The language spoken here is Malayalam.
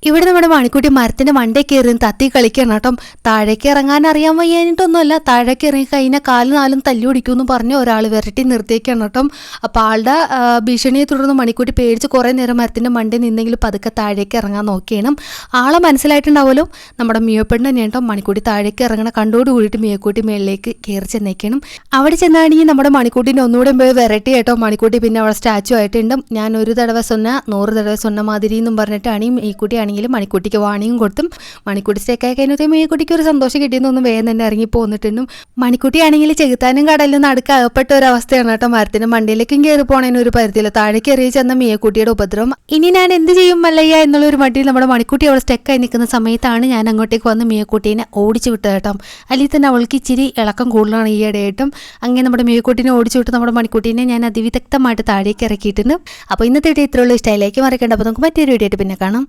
ഇവിടെ നമ്മുടെ മണിക്കുട്ടി മരത്തിന്റെ മണ്ടേ കയറി തത്തി കളിക്കണം കേട്ടോ. താഴേക്ക് ഇറങ്ങാൻ അറിയാൻ വയ്യാനിട്ടൊന്നുമല്ല, താഴേക്ക് ഇറങ്ങി കഴിഞ്ഞാൽ കാലും നാലും തല്ലി പിടിക്കുമെന്ന് പറഞ്ഞ് ഒരാൾ വിരട്ടി നിർത്തിയേക്കാണ് കേട്ടോ. അപ്പോൾ ആളുടെ ഭീഷണിയെ തുടർന്ന് മണിക്കുട്ടി പേടിച്ച് കുറേ നേരം മരത്തിന്റെ മണ്ടേ നിന്നെങ്കിലും പതുക്കെ താഴേക്ക് ഇറങ്ങാൻ നോക്കിയാണ്. ആളെ മനസ്സിലായിട്ടുണ്ടാവുമല്ലോ, നമ്മുടെ മിയോപ്പെണ്ണ് തന്നെയാണ് കേട്ടോ. മണിക്കുട്ടി താഴേക്ക് ഇറങ്ങണ കണ്ടോട് കൂടിയിട്ട് മിയക്കുട്ടി മേളിലേക്ക് കയറി ചെന്നേക്കണം. അവിടെ ചെന്നാണെങ്കിൽ നമ്മുടെ മണിക്കുട്ടീൻ്റെ ഒന്നുകൂടെ പോയി വെറൈറ്റി കേട്ടോ. മണിക്കുട്ടി പിന്നെ അവിടെ സ്റ്റാച്ചു ആയിട്ടുണ്ട്. ഞാൻ ഒരു തടവ സൊന്ന 100 തടവ സൊന്ന മാതിരി എന്നും പറഞ്ഞിട്ടാണ് ഈ കുട്ടി ആണെങ്കിലും മണിക്കുട്ടിക്ക് വാണിയും കൊടുത്തും. മണിക്കുട്ടി സ്റ്റേക്കായി കഴിഞ്ഞാൽ മീക്കുട്ടിക്ക് ഒരു സന്തോഷം കിട്ടിയെന്നൊന്നും വേഗം തന്നെ ഇറങ്ങി പോന്നിട്ടുണ്ടും. മണിക്കുട്ടി ആണെങ്കിൽ ചെകുത്താനും കടലിലും നടുക്ക് അകപ്പെട്ട ഒരു അവസ്ഥയാണ് കേട്ടോ. മരത്തിന്റെ മണ്ടിയിലേക്കും കയറി പോണേന് ഒരു പരിധിയില്ല. താഴേക്ക് എറിയ ചെന്ന മീയക്കുട്ടിയുടെ ഉപദ്രവം. ഇനി ഞാൻ എന്ത് ചെയ്യും മല്ലയ്യ എന്നുള്ള ഒരു മട്ടിയിൽ നമ്മുടെ മണിക്കുട്ടി അവിടെ സ്റ്റെക്കായി നിൽക്കുന്ന സമയത്താണ് ഞാൻ അങ്ങോട്ടേക്ക് വന്ന് മീയക്കുട്ടീനെ ഓടിച്ചു വിട്ടത് കേട്ടോ. അല്ലെങ്കിൽ തന്നെ അവൾക്ക് ഇച്ചിരി ഇളക്കം കൂടുതലാണ് ഈ ഇടയായിട്ടും. അങ്ങനെ നമ്മുടെ മീയക്കുട്ടീനെ ഓടിച്ചു വിട്ട് നമ്മുടെ മണിക്കുട്ടീനെ ഞാൻ അതിവിദഗ്ധമായിട്ട് താഴേക്ക് ഇറക്കിയിട്ടുണ്ട്. അപ്പോൾ ഇന്നത്തെ വീഡിയോ ഇത്രയുള്ള ഇഷ്ടമായിലേക്ക് മറക്കണ്ട. അപ്പോൾ നമുക്ക് മറ്റൊരു വീഡിയോ ആയിട്ട് പിന്നെ കാണാം.